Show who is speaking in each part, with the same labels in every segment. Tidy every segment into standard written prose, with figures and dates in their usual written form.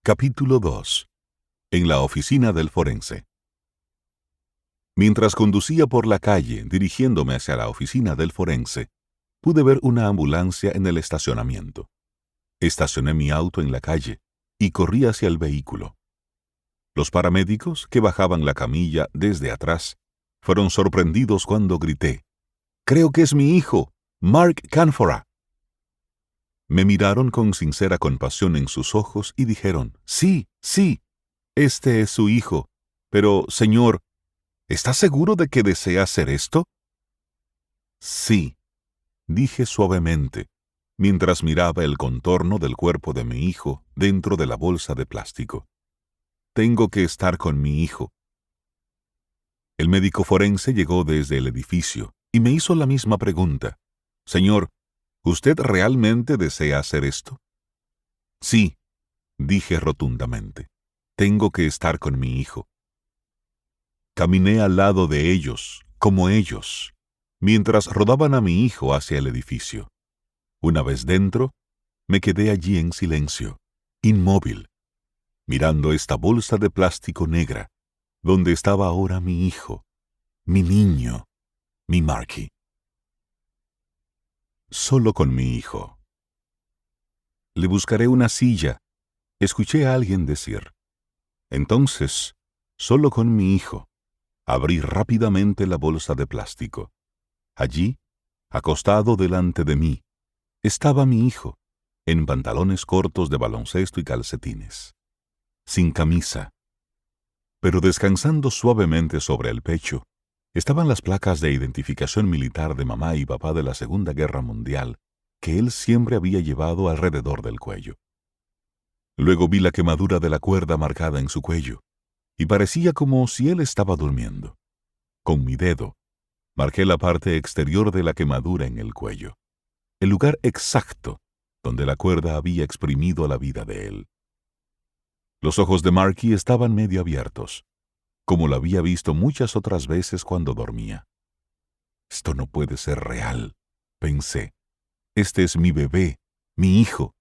Speaker 1: Capítulo 2. En la oficina del forense. Mientras conducía por la calle, dirigiéndome hacia la oficina del forense, pude ver una ambulancia en el estacionamiento. Estacioné mi auto en la calle y corrí hacia el vehículo. Los paramédicos, que bajaban la camilla desde atrás, fueron sorprendidos cuando grité: «¡Creo que es mi hijo, Mark Canfora!». Me miraron con sincera compasión en sus ojos y dijeron: «Sí, sí, este es su hijo. Pero, señor, ¿está seguro de que desea hacer esto?». «Sí», dije suavemente, mientras miraba el contorno del cuerpo de mi hijo dentro de la bolsa de plástico. «Tengo que estar con mi hijo». El médico forense llegó desde el edificio y me hizo la misma pregunta: «Señor, ¿usted realmente desea hacer esto?». «Sí», dije rotundamente. «Tengo que estar con mi hijo». Caminé al lado de ellos, como ellos, mientras rodaban a mi hijo hacia el edificio. Una vez dentro, me quedé allí en silencio, inmóvil, mirando esta bolsa de plástico negra, donde estaba ahora mi hijo, mi niño, mi Marky. Solo con mi hijo. «Le buscaré una silla», escuché a alguien decir. Entonces, solo con mi hijo, abrí rápidamente la bolsa de plástico. Allí, acostado delante de mí, estaba mi hijo, en pantalones cortos de baloncesto y calcetines, sin camisa. Pero descansando suavemente sobre el pecho, estaban las placas de identificación militar de mamá y papá de la Segunda Guerra Mundial, que él siempre había llevado alrededor del cuello. Luego vi la quemadura de la cuerda marcada en su cuello, y parecía como si él estaba durmiendo. Con mi dedo, marqué la parte exterior de la quemadura en el cuello, el lugar exacto donde la cuerda había exprimido la vida de él. Los ojos de Marky estaban medio abiertos, como lo había visto muchas otras veces cuando dormía. «Esto no puede ser real», pensé. «Este es mi bebé, mi hijo».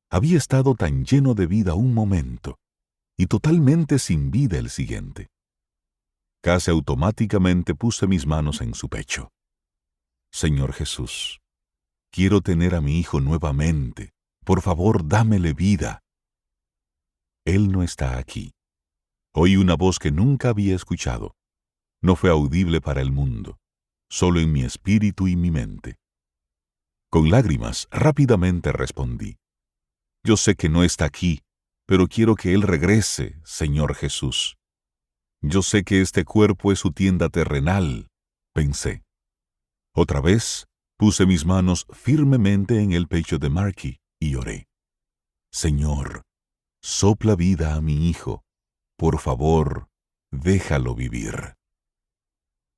Speaker 1: Había estado tan lleno de vida un momento, y totalmente sin vida el siguiente. Casi automáticamente puse mis manos en su pecho. «Señor Jesús, quiero tener a mi hijo nuevamente. Por favor, dámele vida». Él no está aquí. Oí una voz que nunca había escuchado. No fue audible para el mundo, solo en mi espíritu y mi mente. Con lágrimas, rápidamente respondí: «Yo sé que no está aquí, pero quiero que él regrese, Señor Jesús. Yo sé que este cuerpo es su tienda terrenal», pensé. Otra vez, puse mis manos firmemente en el pecho de Marky y oré: «Señor, sopla vida a mi hijo. Por favor, déjalo vivir».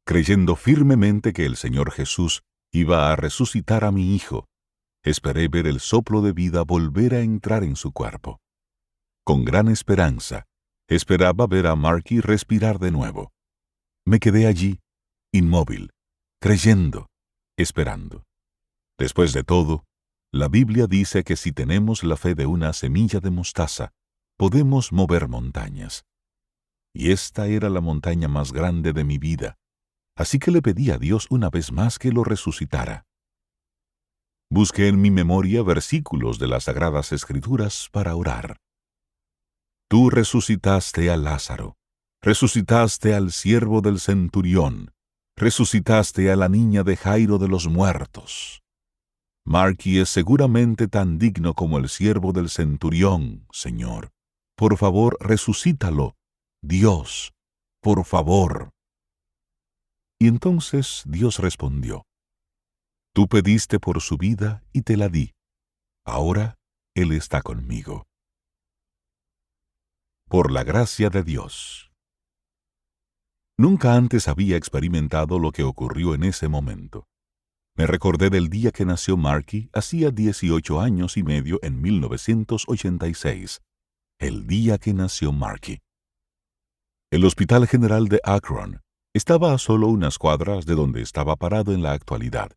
Speaker 1: Creyendo firmemente que el Señor Jesús iba a resucitar a mi hijo, esperé ver el soplo de vida volver a entrar en su cuerpo. Con gran esperanza, esperaba ver a Marky respirar de nuevo. Me quedé allí, inmóvil, creyendo, esperando. Después de todo, la Biblia dice que si tenemos la fe de una semilla de mostaza, podemos mover montañas. Y esta era la montaña más grande de mi vida, así que le pedí a Dios una vez más que lo resucitara. Busqué en mi memoria versículos de las Sagradas Escrituras para orar. «Tú resucitaste a Lázaro, resucitaste al siervo del centurión, resucitaste a la niña de Jairo de los muertos. Marky es seguramente tan digno como el siervo del centurión, Señor. Por favor, resucítalo. Dios, por favor». Y entonces Dios respondió: «Tú pediste por su vida y te la di. Ahora Él está conmigo». Por la gracia de Dios. Nunca antes había experimentado lo que ocurrió en ese momento. Me recordé del día que nació Marky hacía 18 años y medio en 1986. El día que nació Marky. El Hospital General de Akron estaba a solo unas cuadras de donde estaba parado en la actualidad,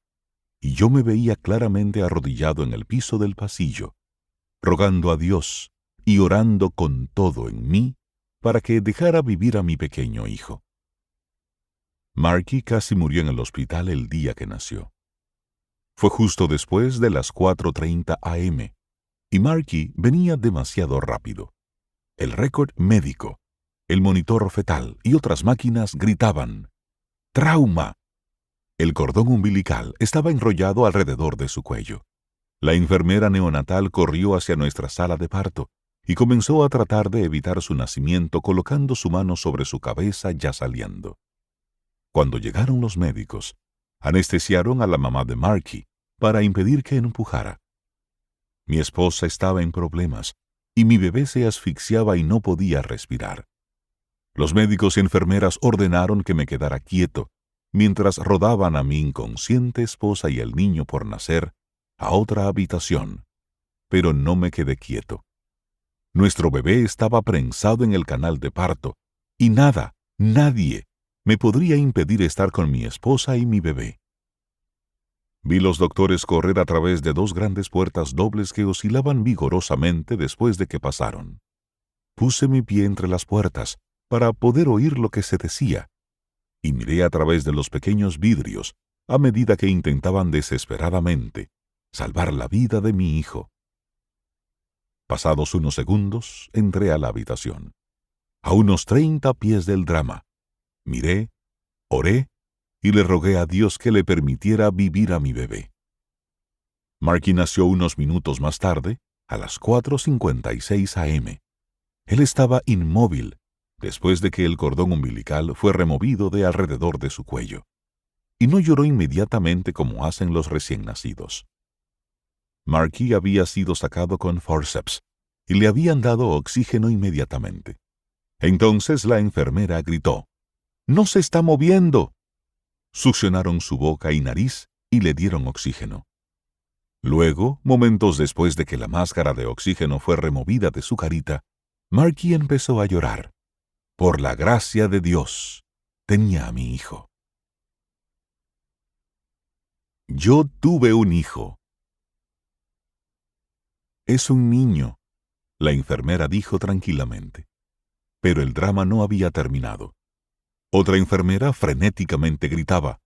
Speaker 1: y yo me veía claramente arrodillado en el piso del pasillo, rogando a Dios y orando con todo en mí para que dejara vivir a mi pequeño hijo. Marky casi murió en el hospital el día que nació. Fue justo después de las 4:30 a.m. y Marky venía demasiado rápido. El récord médico, el monitor fetal y otras máquinas gritaban ¡trauma! El cordón umbilical estaba enrollado alrededor de su cuello. La enfermera neonatal corrió hacia nuestra sala de parto y comenzó a tratar de evitar su nacimiento colocando su mano sobre su cabeza ya saliendo. Cuando llegaron los médicos, anestesiaron a la mamá de Marky para impedir que empujara. Mi esposa estaba en problemas y mi bebé se asfixiaba y no podía respirar. Los médicos y enfermeras ordenaron que me quedara quieto mientras rodaban a mi inconsciente esposa y el niño por nacer a otra habitación, pero no me quedé quieto. Nuestro bebé estaba prensado en el canal de parto y nadie me podría impedir estar con mi esposa y mi bebé. Vi los doctores correr a través de 2 grandes puertas dobles que oscilaban vigorosamente después de que pasaron. Puse mi pie entre las puertas para poder oír lo que se decía y miré a través de los pequeños vidrios a medida que intentaban desesperadamente salvar la vida de mi hijo. Pasados unos segundos, entré a la habitación. A unos 30 pies del drama, miré, oré y le rogué a Dios que le permitiera vivir a mi bebé. Marky nació unos minutos más tarde, a las 4:56 a.m. Él estaba inmóvil después de que el cordón umbilical fue removido de alrededor de su cuello, y no lloró inmediatamente como hacen los recién nacidos. Marky había sido sacado con forceps y le habían dado oxígeno inmediatamente. Entonces la enfermera gritó, «¡No se está moviendo!». Succionaron su boca y nariz y le dieron oxígeno. Luego, momentos después de que la máscara de oxígeno fue removida de su carita, Marky empezó a llorar. Por la gracia de Dios, tenía a mi hijo. Yo tuve un hijo. Es un niño, la enfermera dijo tranquilamente. Pero el drama no había terminado. Otra enfermera frenéticamente gritaba,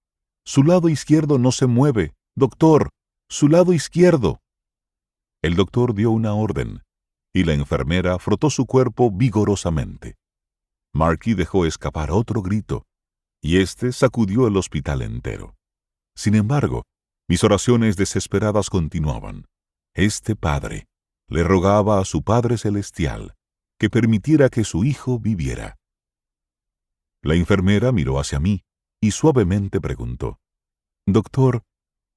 Speaker 1: «Su lado izquierdo no se mueve, doctor, su lado izquierdo». El doctor dio una orden, y la enfermera frotó su cuerpo vigorosamente. Marky dejó escapar otro grito, y éste sacudió el hospital entero. Sin embargo, mis oraciones desesperadas continuaban. Este padre le rogaba a su Padre Celestial que permitiera que su hijo viviera. La enfermera miró hacia mí y suavemente preguntó, «Doctor,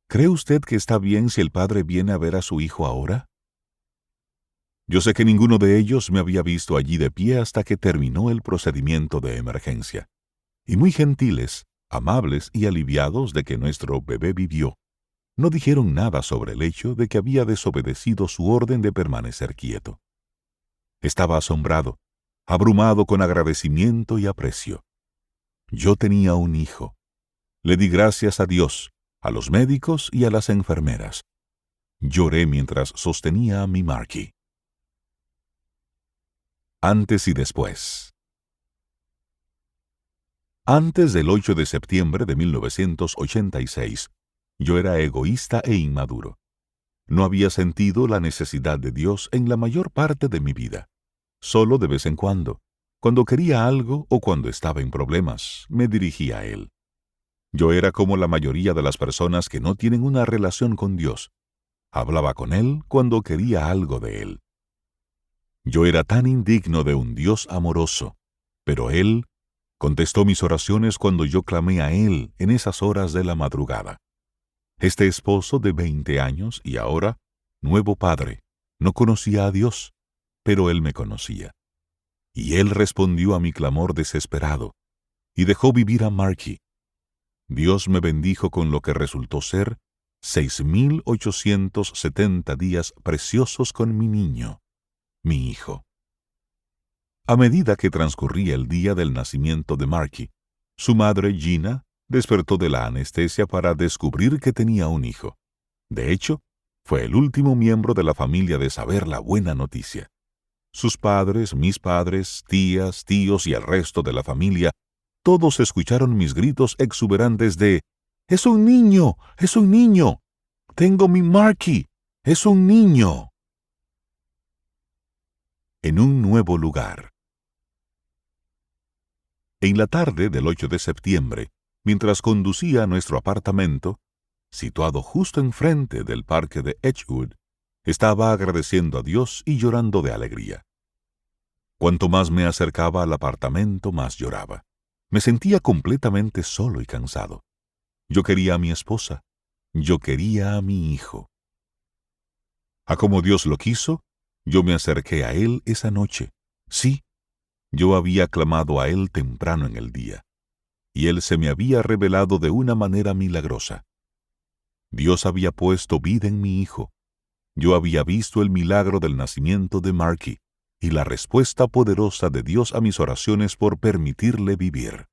Speaker 1: ¿cree usted que está bien si el padre viene a ver a su hijo ahora?». Yo sé que ninguno de ellos me había visto allí de pie hasta que terminó el procedimiento de emergencia, y muy gentiles, amables y aliviados de que nuestro bebé vivió, no dijeron nada sobre el hecho de que había desobedecido su orden de permanecer quieto. Estaba asombrado, abrumado con agradecimiento y aprecio. Yo tenía un hijo. Le di gracias a Dios, a los médicos y a las enfermeras. Lloré mientras sostenía a mi Marky. Antes y después. Antes del 8 de septiembre de 1986, yo era egoísta e inmaduro. No había sentido la necesidad de Dios en la mayor parte de mi vida. Solo de vez en cuando quería algo o cuando estaba en problemas, me dirigía a Él. Yo era como la mayoría de las personas que no tienen una relación con Dios. Hablaba con Él cuando quería algo de Él. Yo era tan indigno de un Dios amoroso, pero Él contestó mis oraciones cuando yo clamé a Él en esas horas de la madrugada. Este esposo de 20 años y ahora, nuevo padre, no conocía a Dios, pero Él me conocía. Y Él respondió a mi clamor desesperado y dejó vivir a Marky. Dios me bendijo con lo que resultó ser 6,870 días preciosos con mi niño, mi hijo. A medida que transcurría el día del nacimiento de Marky, su madre Gina despertó de la anestesia para descubrir que tenía un hijo. De hecho, fue el último miembro de la familia de saber la buena noticia. Sus padres, mis padres, tías, tíos y el resto de la familia, todos escucharon mis gritos exuberantes de «¡Es un niño! ¡Es un niño! ¡Tengo mi Marky! ¡Es un niño!». En un nuevo lugar. En la tarde del 8 de septiembre, mientras conducía a nuestro apartamento, situado justo enfrente del parque de Edgewood, estaba agradeciendo a Dios y llorando de alegría. Cuanto más me acercaba al apartamento, más lloraba. Me sentía completamente solo y cansado. Yo quería a mi esposa. Yo quería a mi hijo. A como Dios lo quiso, yo me acerqué a él esa noche. Sí, yo había clamado a él temprano en el día, y él se me había revelado de una manera milagrosa. Dios había puesto vida en mi hijo. Yo había visto el milagro del nacimiento de Marky y la respuesta poderosa de Dios a mis oraciones por permitirle vivir.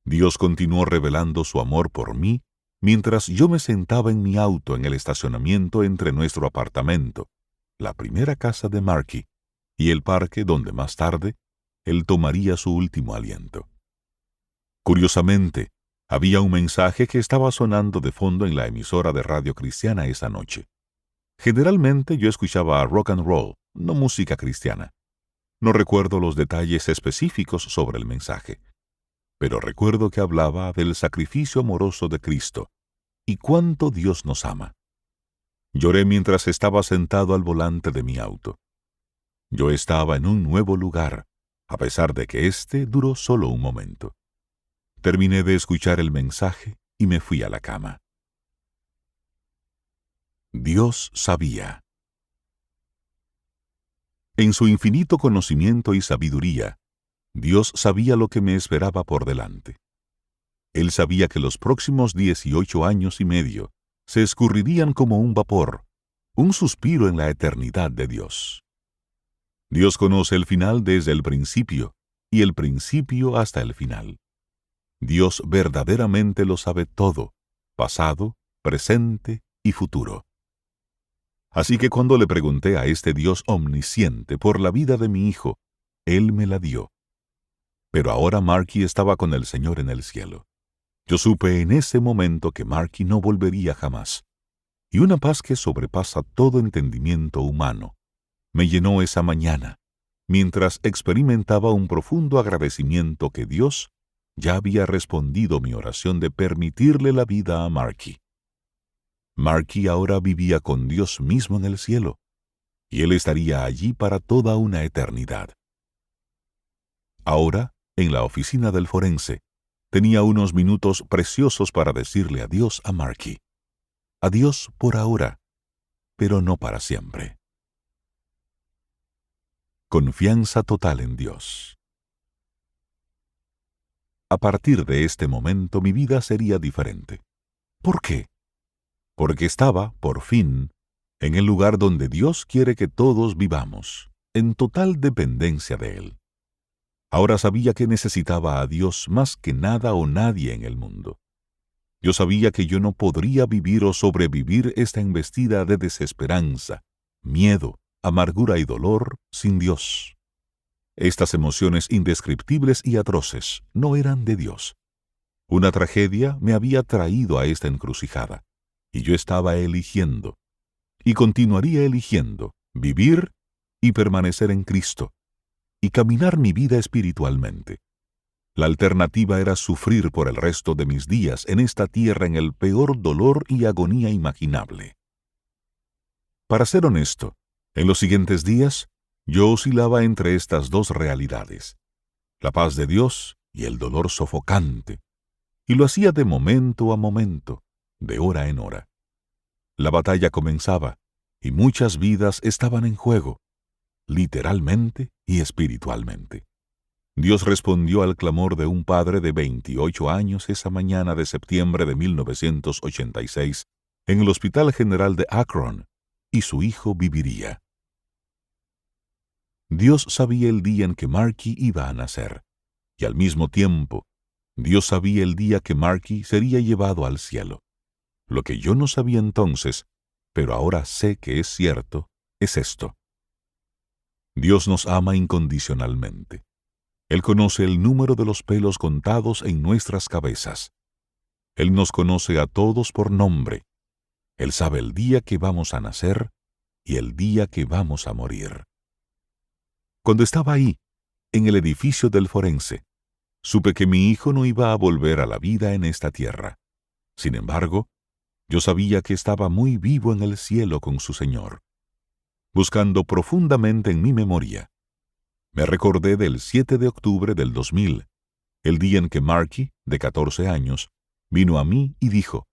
Speaker 1: Dios continuó revelando su amor por mí mientras yo me sentaba en mi auto en el estacionamiento entre nuestro apartamento, la primera casa de Marky, y el parque donde más tarde él tomaría su último aliento. Curiosamente, había un mensaje que estaba sonando de fondo en la emisora de radio cristiana esa noche. Generalmente yo escuchaba rock and roll, no música cristiana. No recuerdo los detalles específicos sobre el mensaje, pero recuerdo que hablaba del sacrificio amoroso de Cristo y cuánto Dios nos ama. Lloré mientras estaba sentado al volante de mi auto. Yo estaba en un nuevo lugar, a pesar de que este duró solo un momento. Terminé de escuchar el mensaje y me fui a la cama. Dios sabía. En su infinito conocimiento y sabiduría, Dios sabía lo que me esperaba por delante. Él sabía que los próximos 18 años y medio se escurrirían como un vapor, un suspiro en la eternidad de Dios. Dios conoce el final desde el principio y el principio hasta el final. Dios verdaderamente lo sabe todo, pasado, presente y futuro. Así que cuando le pregunté a este Dios omnisciente por la vida de mi hijo, Él me la dio. Pero ahora Marky estaba con el Señor en el cielo. Yo supe en ese momento que Marky no volvería jamás. Y una paz que sobrepasa todo entendimiento humano me llenó esa mañana, mientras experimentaba un profundo agradecimiento que Dios ya había respondido mi oración de permitirle la vida a Marky. Marky ahora vivía con Dios mismo en el cielo, y él estaría allí para toda una eternidad. Ahora, en la oficina del forense, tenía unos minutos preciosos para decirle adiós a Marky. Adiós por ahora, pero no para siempre. Confianza total en Dios. A partir de este momento mi vida sería diferente. ¿Por qué? Porque estaba, por fin, en el lugar donde Dios quiere que todos vivamos, en total dependencia de Él. Ahora sabía que necesitaba a Dios más que nada o nadie en el mundo. Yo sabía que yo no podría vivir o sobrevivir esta embestida de desesperanza, miedo, amargura y dolor sin Dios. Estas emociones indescriptibles y atroces no eran de Dios. Una tragedia me había traído a esta encrucijada, y yo estaba eligiendo, y continuaría eligiendo, vivir y permanecer en Cristo, y caminar mi vida espiritualmente. La alternativa era sufrir por el resto de mis días en esta tierra en el peor dolor y agonía imaginable. Para ser honesto, en los siguientes días, yo oscilaba entre estas dos realidades, la paz de Dios y el dolor sofocante, y lo hacía de momento a momento, de hora en hora. La batalla comenzaba, y muchas vidas estaban en juego, literalmente y espiritualmente. Dios respondió al clamor de un padre de 28 años esa mañana de septiembre de 1986 en el Hospital General de Akron, y su hijo viviría. Dios sabía el día en que Marky iba a nacer, y al mismo tiempo, Dios sabía el día que Marky sería llevado al cielo. Lo que yo no sabía entonces, pero ahora sé que es cierto, es esto. Dios nos ama incondicionalmente. Él conoce el número de los pelos contados en nuestras cabezas. Él nos conoce a todos por nombre. Él sabe el día que vamos a nacer y el día que vamos a morir. Cuando estaba ahí, en el edificio del forense, supe que mi hijo no iba a volver a la vida en esta tierra. Sin embargo, yo sabía que estaba muy vivo en el cielo con su Señor. Buscando profundamente en mi memoria, me recordé del 7 de octubre del 2000, el día en que Marky, de 14 años, vino a mí y dijo: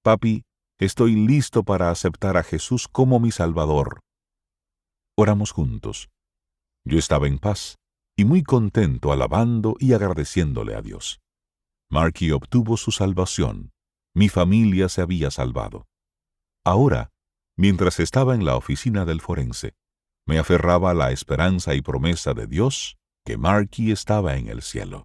Speaker 1: «Papi, estoy listo para aceptar a Jesús como mi Salvador». Oramos juntos. Yo estaba en paz y muy contento alabando y agradeciéndole a Dios. Marky obtuvo su salvación. Mi familia se había salvado. Ahora, mientras estaba en la oficina del forense, me aferraba a la esperanza y promesa de Dios que Marky estaba en el cielo.